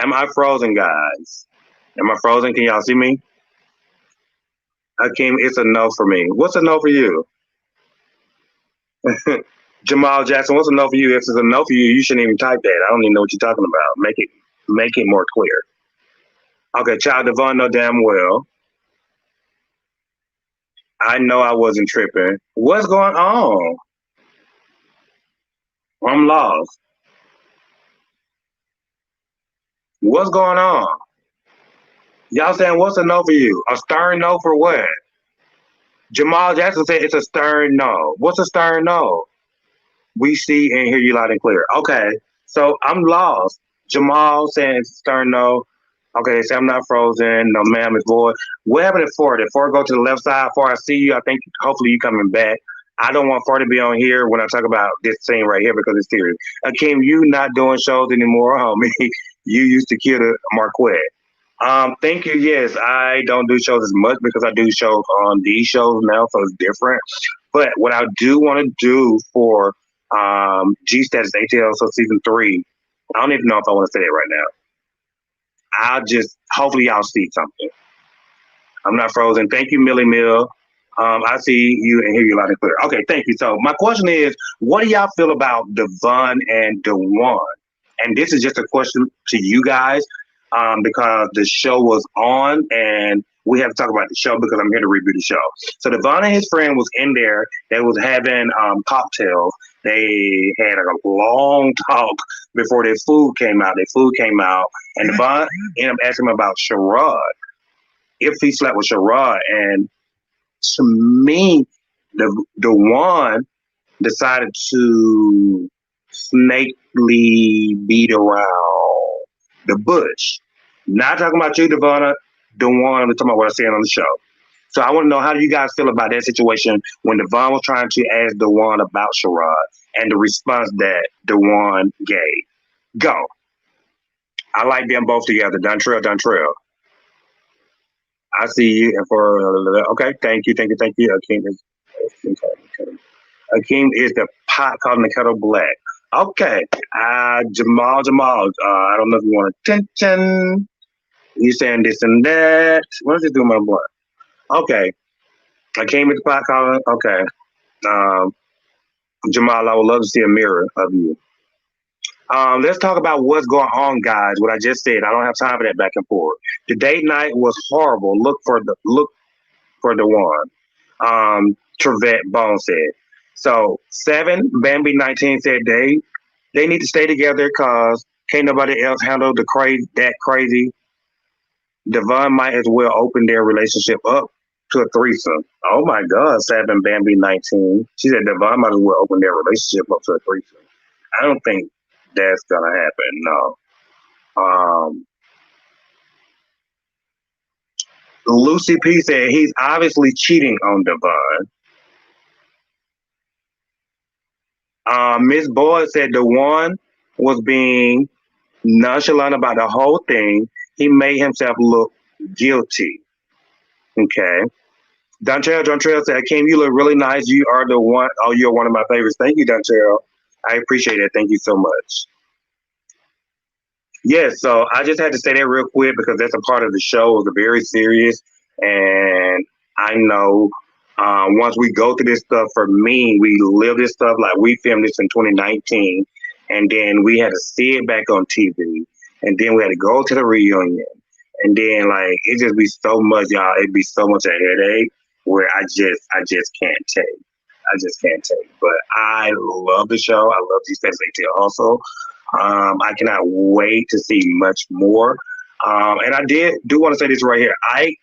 Am I frozen, guys? Am I frozen? Can y'all see me? Akeem, it's a no for me. What's a no for you? Jamal Jackson, what's a no for you? If it's a no for you, you shouldn't even type that. I don't even know what you're talking about. Make it more clear. Okay, Child Devon know damn well. I know I wasn't tripping. What's going on? I'm lost. What's going on? Y'all saying what's a no for you? A stern no for what? Jamal Jackson said it's a stern no. What's a stern no? We see and hear you loud and clear. Okay, so I'm lost. Jamal saying stern no. Okay, they say I'm not frozen. No, ma'am, it's void. What happened at Phor? Did Phor go to the left side? Phor, I see you. I think hopefully you coming back. I don't want Phor to be on here when I talk about this scene right here because it's serious. Akeem, you not doing shows anymore, homie. You used to kill the Marquette. Thank you. Yes, I don't do shows as much because I do shows on these shows now, so it's different. But what I do want to do for Gstatus ATL so season 3, I don't even know if I want to say it right now. I'll just hopefully y'all see something. I'm not frozen. Thank you, Millie Mill. I see you and hear you loud and clear. Okay, thank you. So my question is, what do y'all feel about Devon and Dejuan? And this is just a question to you guys because the show was on and we have to talk about the show because I'm here to review the show. So Devon and his friend was in there. They was having cocktails. They had a long talk before their food came out. Their food came out, and Devon ended up asking him about Sherrod, if he slept with Sherrod. And to me, the one decided to snakely beat around the bush. Not talking about you, Devon. The one we're talking about what I said on the show. So I want to know, how do you guys feel about that situation when Devon was trying to ask Dejuan about Sherrod and the response that Dejuan gave? Go. I like them both together. Dontrell. I see you. And for okay, thank you. Akeem is the pot calling the kettle black. Okay, Jamal. I don't know if you want attention. You saying this and that. What does it do, my boy? Okay, Akeem is the pot calling. Okay, um, Jamal, I would love to see a mirror of you. Let's talk about what's going on, guys. What I just said. I don't have time for that back and forth. The date night was horrible. Look for the one. Trevette Bone said. So 7, Bambi 19 said they need to stay together because can't nobody else handle that crazy. Devon might as well open their relationship up to a threesome. Oh my God, 7, Bambi 19. She said Devon might as well open their relationship up to a threesome. I don't think that's gonna happen. No. Lucy P said he's obviously cheating on Devon. Miss Boyd said Dejuan was being nonchalant about the whole thing. He made himself look guilty. Okay. Dontrell said, Akeem, you look really nice. You are the one. Oh, you're one of my favorites. Thank you, Dontrell. I appreciate it. Thank you so much. Yes, so I just had to say that real quick because that's a part of the show. It's very serious. And I know once we go through this stuff, for me, we live this stuff like we filmed this in 2019. And then we had to see it back on TV. And then we had to go to the reunion. And then like it just be so much, y'all. It'd be so much a headache where I just can't take. I just can't take. But I love the show. I love these things they tell also. I cannot wait to see much more. And I do want to say this right here. I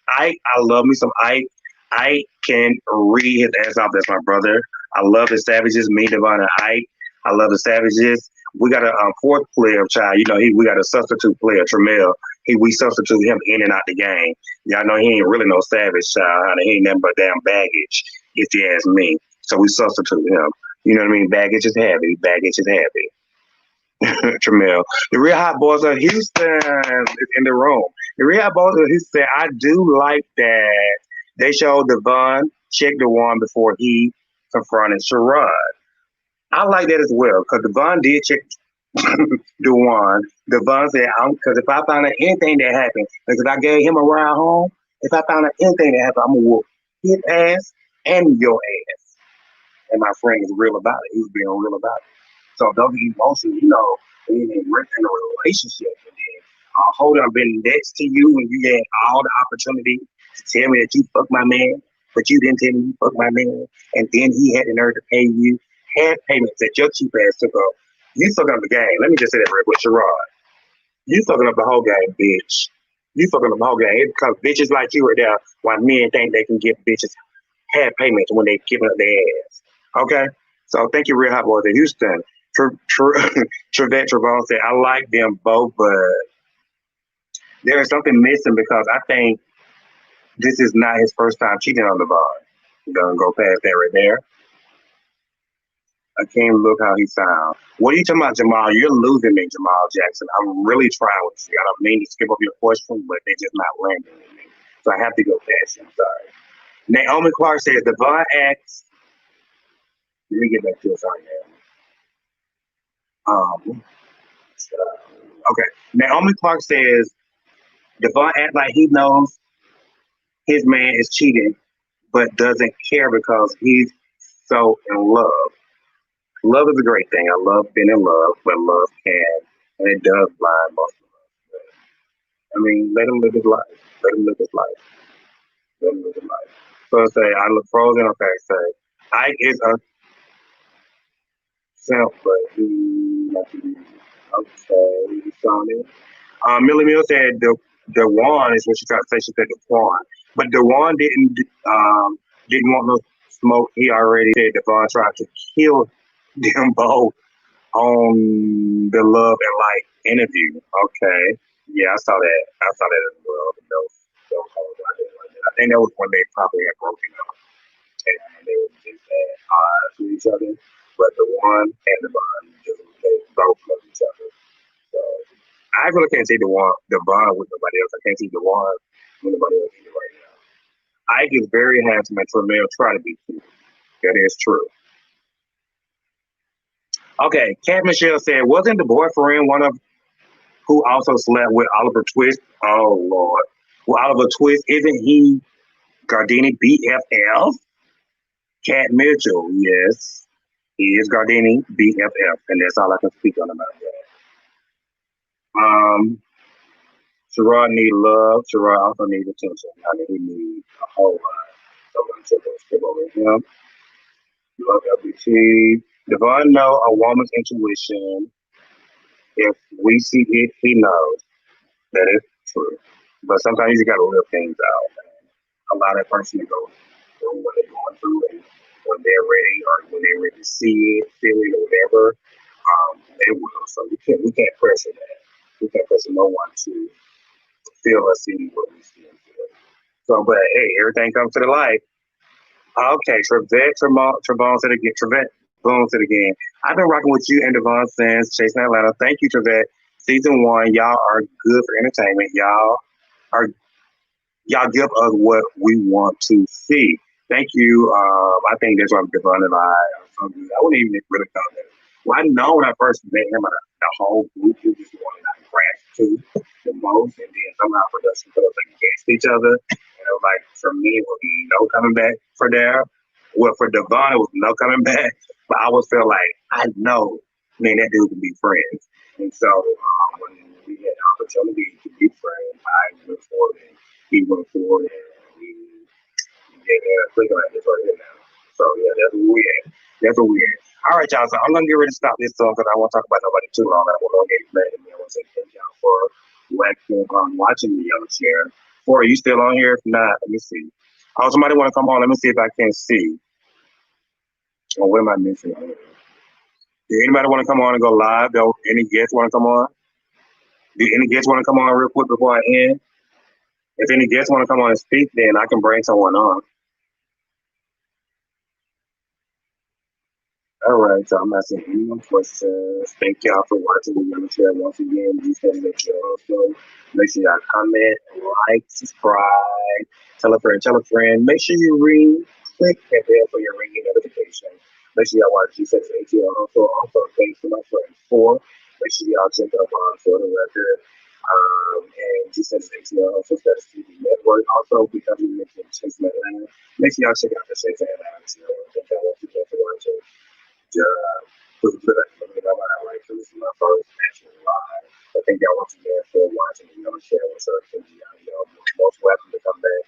love me some Ike. I can read his ass off. That's my brother. I love the Savages. Me, Devon, and Ike. I love the Savages. We got a fourth player, child. You know, we got a substitute player, Tremel. We substitute him in and out the game. Y'all know he ain't really no Savage, child. He ain't nothing but damn baggage, if you ask me. So we substitute him. You know what I mean? Baggage is heavy. Tremel. The Real Hot Boys of Houston is in the room. The Real Hot Boys of Houston, I do like that they showed Devon check Dejuan before he confronted Sherrod. I like that as well because Devon did check Dejuan. Devon said, because if I found out anything that happened, because I gave him a ride home, if I found out anything that happened, I'm going to whoop his ass and your ass. And my friend is real about it. He was being real about it. So those emotions, you know, being in a relationship, and then hold on, been next to you, and you had all the opportunity to tell me that you fucked my man, but you didn't tell me you fucked my man, and then he had the nerve to pay you half payments that your cheap ass took up. You fucking up the game. Let me just say that real quick, Sherrod. You fucking up the whole game, bitch. You fucking up the whole game. It's because bitches like you are there, while men think they can get bitches had payments when they giving up their ass. Okay? So thank you, Real Hot Boys in Houston. Trevette Trevon said, I like them both, but there is something missing because I think this is not his first time cheating on the bond. We're gonna go past that right there. Akeem, look how he sounds. What are you talking about, Jamal? You're losing me, Jamal Jackson. I'm really trying with you. I don't mean to skip up your question, but they're just not landing with me. So I have to go past you. I'm sorry. Naomi Clark says, Devon asks, let me get back to it. Sorry, okay. Naomi Clark says, Devon acts like he knows his man is cheating, but doesn't care because he's so in love. Love is a great thing. I love being in love, but love can, and it does blind most of us. I mean, let him live his life. Let him live his life. Let him live his life. So say, I look frozen. Okay, say, Ike is a simp, but he not to be. Okay, Sony. Millie Mill said Dejuan is what she tried to say. She said Dejuan, but Dejuan didn't want no smoke. He already said Devon tried to kill them both on the Love and Light interview. Okay, yeah, I saw that. I saw that as well. Those hoes out there like that. I think that was when they probably had broken up and they were just at odds with each other. But the one and the bond just they both love each other. So I really can't see the bond with nobody else. I can't see the one with nobody else either right now. Ike is very handsome and Tremel try to be cute. That is true. Okay, Cat Michelle said, wasn't the boyfriend one of who also slept with Oliver Twist? Oh Lord. Well, Oliver Twist, isn't he Gardini BFF? Cat Mitchell, yes. He is Gardini BFF, and that's all I can speak on about that. Sherrod need love. Sherrod also needs attention. I mean, he needs a whole lot. So I'm going to skip over him. Love LBT. Devon know a woman's intuition. If we see it, he knows. That is true. But sometimes you got to live things out. Allow that person to go through what they're going through, and when they're ready or when they're ready to see it, feel it, or whatever, they will. So we can't pressure that. We can't pressure no one to feel or see what we see and feel. So, but hey, everything comes to the light. Okay, Trevon said again. Trevette Boom said again. I've been rocking with you and Devon since Chasing Atlanta. Thank you, Trevette. Season 1, y'all are good for entertainment. Are y'all give us what we want to see. Thank you. I think that's why Devon and I are so good. I wouldn't even really comment. Well, I know when I first met him, the whole group was just one that I crashed to the most, and then somehow production put us against each other. And it was like, for me, it was no coming back for there. Well, for Devon, it was no coming back. But I always felt like, I know, man, that dude can be friends. And so when we had the opportunity to be friends, I looked forward and he went forward and we did click on this right here now. So yeah, that's where we at. That's where we at. All right, y'all. So I'm gonna get ready to stop this song because I won't talk about nobody too long. I don't want to get mad at me. I want to say thank y'all for watching the yellow chair. Phor, are you still on here? If not, let me see. Oh, somebody want to come on? Let me see if I can see. Oh, what am I missing? Did anybody want to come on and go live? Though, any guests want to come on? Did any guests want to come on real quick before I end? If any guests want to come on and speak, then I can bring someone on. All right, so I'm asking any more questions. Thank y'all for watching the Young Chair once again. You can make sure also make sure y'all comment, like, subscribe, tell a friend, tell a friend. Make sure you click that bell for your ringing notification. Make sure y'all watch Gstatus ATL. Also, thanks to my friend Phor. Make sure y'all check out For the Record. And Gstatus ATL, also Status TV Network. Also, because we mentioned Chasing Atlanta, make sure y'all check out the Chasing Atlanta too. Thank y'all once again for watching. Like, so this is my first actual live. I thank y'all once again for watching. Share with us. Most welcome to come back.